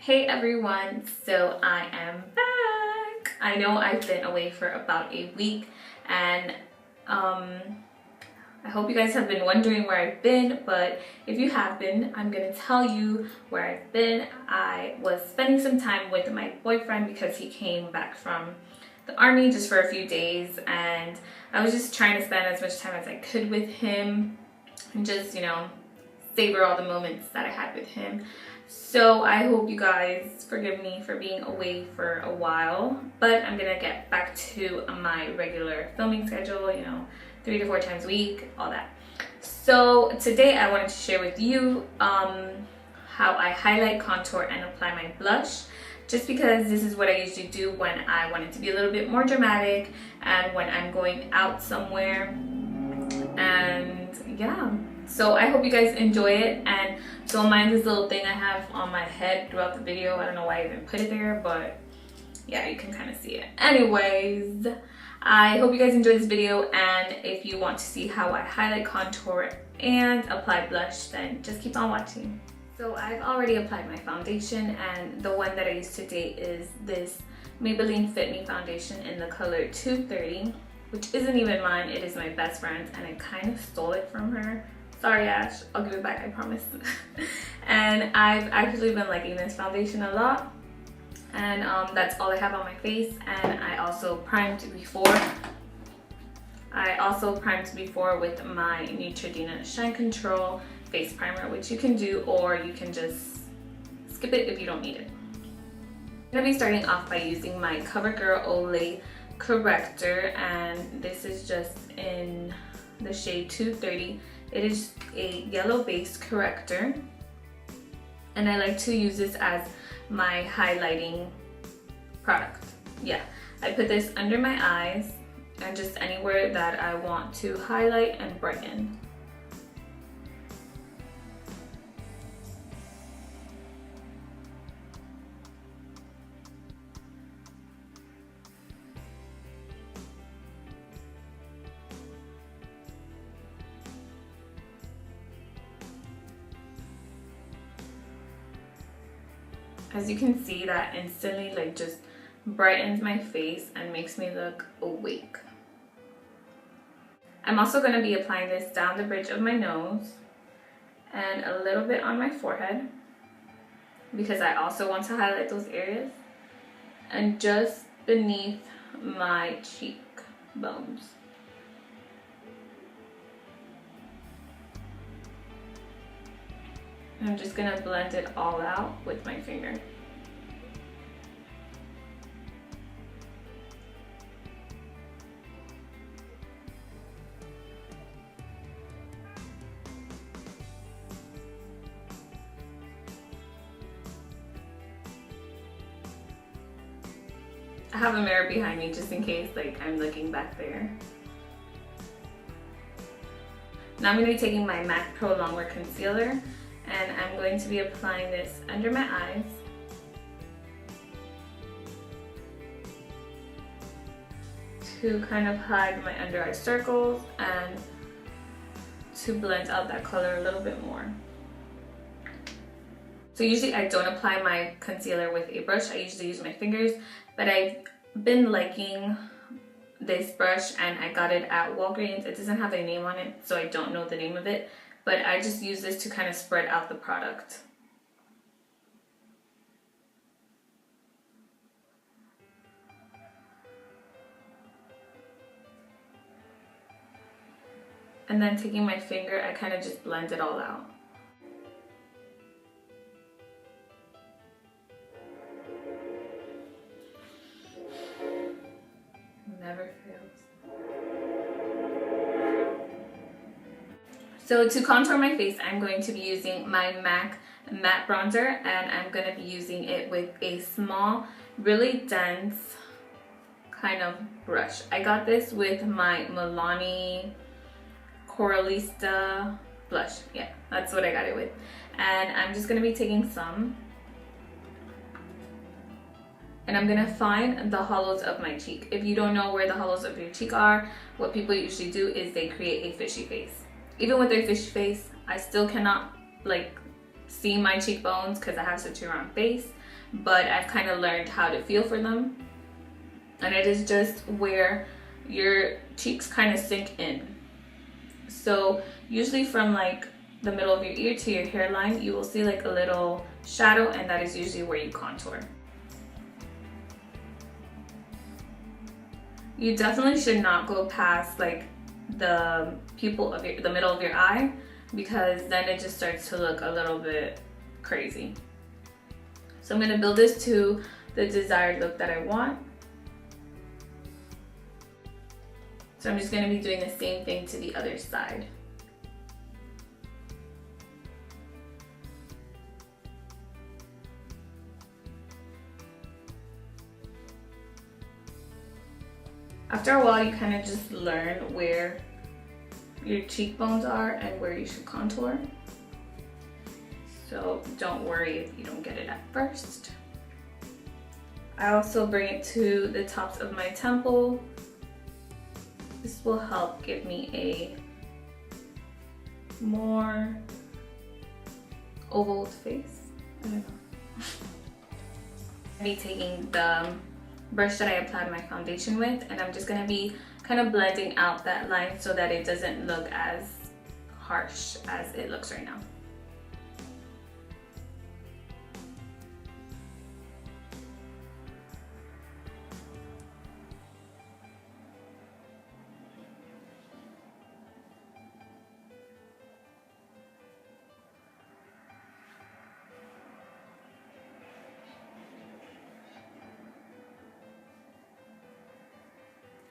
Hey everyone, so I am back. I know I've been away for about a week and I hope you guys have been wondering where I've been, but if you have been, I'm gonna tell you where I've been. I was spending some time with my boyfriend because he came back from the army just for a few days, and I was just trying to spend as much time as I could with him and just, savor all the moments that I had with him. So I hope you guys forgive me for being away for a while, but I'm gonna get back to my regular filming schedule, 3 to 4 times a week, all that. So today I wanted to share with you how I highlight, contour, and apply my blush, just because this is what I usually do when I want it to be a little bit more dramatic and when I'm going out somewhere. And yeah, so I hope you guys enjoy it, and don't mind this little thing I have on my head throughout the video. I don't know why I even put it there, but yeah, you can kind of see it. Anyways, I hope you guys enjoy this video, and if you want to see how I highlight, contour, and apply blush, then just keep on watching. So I've already applied my foundation, and the one that I use today is this Maybelline Fit Me foundation in the color 230, which isn't even mine. It is my best friend's, and I kind of stole it from her. Sorry, Ash, I'll give it back, I promise. And I've actually been liking this foundation a lot, and that's all I have on my face. And I also primed before. With my Neutrogena Shine Control face primer, which you can do, or you can just skip it if you don't need it. I'm gonna be starting off by using my CoverGirl Olay corrector, and this is just in the shade 230. It is a yellow based corrector, and I like to use this as my highlighting product. Yeah, I put this under my eyes and just anywhere that I want to highlight and brighten. As you can see, that instantly just brightens my face and makes me look awake. I'm also going to be applying this down the bridge of my nose and a little bit on my forehead, because I also want to highlight those areas, and just beneath my cheekbones. I'm just going to blend it all out with my finger. I have a mirror behind me just in case I'm looking back there. Now I'm going to be taking my MAC Pro Longwear Concealer, and I'm going to be applying this under my eyes. To kind of hide my under eye circles and to blend out that color a little bit more. So usually I don't apply my concealer with a brush. I usually use my fingers, but I've been liking this brush, and I got it at Walgreens. It doesn't have a name on it, so I don't know the name of it, but I just use this to kind of spread out the product. And then taking my finger, I kind of just blend it all out. Never fails. So to contour my face, I'm going to be using my MAC matte bronzer, and I'm going to be using it with a small, really dense kind of brush. I got this with my Milani Coralista blush. Yeah, that's what I got it with. And I'm just going to be taking some, and I'm gonna find the hollows of my cheek. If you don't know where the hollows of your cheek are, what people usually do is they create a fishy face. Even with their fishy face, I still cannot see my cheekbones because I have such a round face, but I've kind of learned how to feel for them. And it is just where your cheeks kind of sink in. So usually from like the middle of your ear to your hairline, you will see like a little shadow, and that is usually where you contour. You definitely should not go past like the pupil of the middle of your eye, because then it just starts to look a little bit crazy. So I'm gonna build this to the desired look that I want. So I'm just gonna be doing the same thing to the other side. After a while, you kind of just learn where your cheekbones are and where you should contour. So don't worry if you don't get it at first. I also bring it to the tops of my temple. This will help give me a more oval face. I don't know. I'll be taking the brush that I applied my foundation with, and I'm just gonna be kind of blending out that line so that it doesn't look as harsh as it looks right now.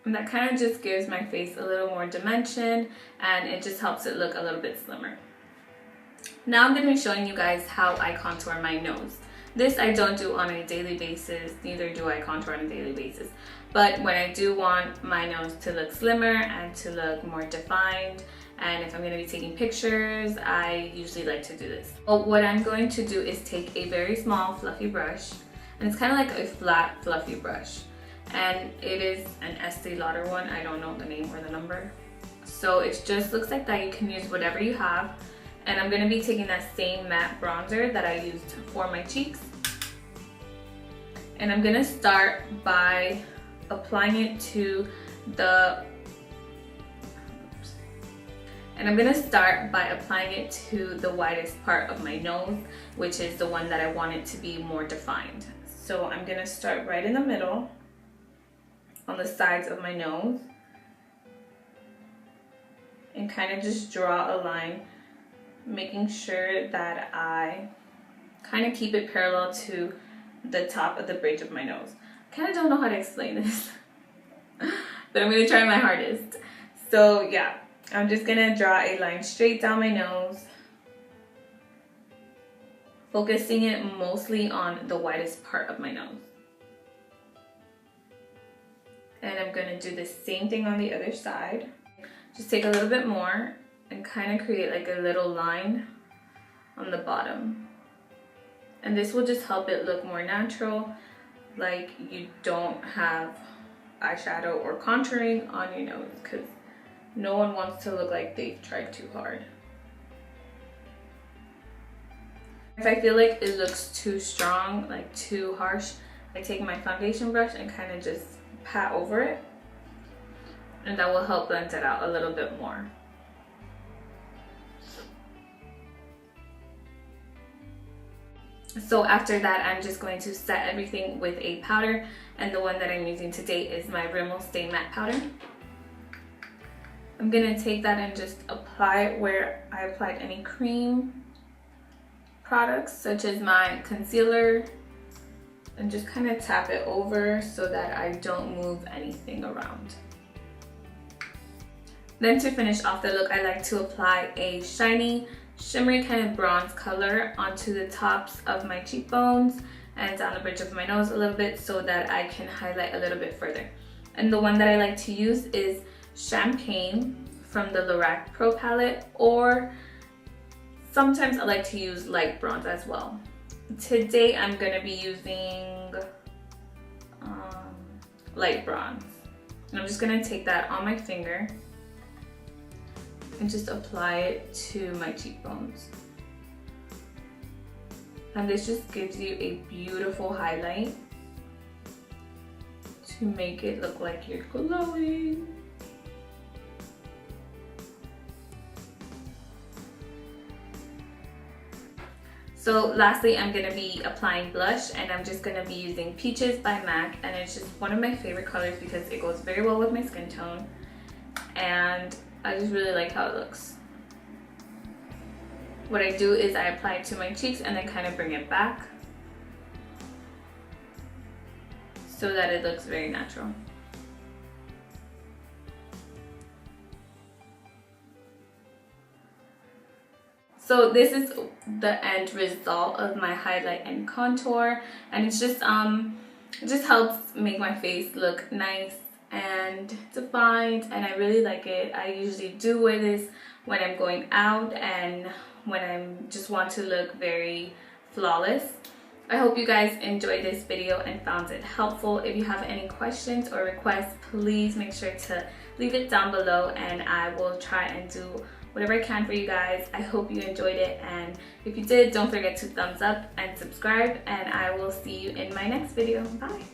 And that kind of just gives my face a little more dimension, and it just helps it look a little bit slimmer. Now I'm going to be showing you guys how I contour my nose. This I don't do on a daily basis, neither do I contour on a daily basis. But when I do want my nose to look slimmer and to look more defined, and if I'm going to be taking pictures, I usually like to do this. But what I'm going to do is take a very small fluffy brush, and it's kind of like a flat fluffy brush. And it is an Estee Lauder one. I don't know the name or the number. So it just looks like that. You can use whatever you have. And I'm gonna be taking that same matte bronzer that I used for my cheeks. And I'm gonna start by applying it to the widest part of my nose, which is the one that I want it to be more defined. So I'm gonna start right in the middle, on the sides of my nose, and kind of just draw a line, making sure that I kind of keep it parallel to the top of the bridge of my nose. I kind of don't know how to explain this, but I'm gonna try my hardest. So yeah, I'm just gonna draw a line straight down my nose, focusing it mostly on the widest part of my nose. And I'm gonna do the same thing on the other side. Just take a little bit more and kind of create like a little line on the bottom. And this will just help it look more natural, like you don't have eyeshadow or contouring on your nose, because no one wants to look like they've tried too hard. If I feel like it looks too strong, like too harsh, I take my foundation brush and kind of just pat over it, and that will help blend it out a little bit more. So after that, I'm just going to set everything with a powder, and the one that I'm using today is my Rimmel Stay Matte Powder. I'm gonna take that and just apply it where I applied any cream products, such as my concealer, and just kind of tap it over so that I don't move anything around. Then to finish off the look, I like to apply a shiny, shimmery kind of bronze color onto the tops of my cheekbones and down the bridge of my nose a little bit so that I can highlight a little bit further. And the one that I like to use is Champagne from the Lorca Pro palette, or sometimes I like to use light bronze as well. Today I'm going to be using light bronze. And I'm just going to take that on my finger and just apply it to my cheekbones. and this just gives you a beautiful highlight to make it look like you're glowing. So lastly, I'm going to be applying blush, and I'm just going to be using Peaches by MAC, and it's just one of my favorite colors because it goes very well with my skin tone, and I just really like how it looks. What I do is I apply it to my cheeks and then kind of bring it back so that it looks very natural. So this is the end result of my highlight and contour, and it's just it just helps make my face look nice and defined, and I really like it. I usually do wear this when I'm going out and when I just want to look very flawless. I hope you guys enjoyed this video and found it helpful. If you have any questions or requests, please make sure to leave it down below, and I will try and do whatever I can for you guys. I hope you enjoyed it, and if you did, don't forget to thumbs up and subscribe, and I will see you in my next video. Bye!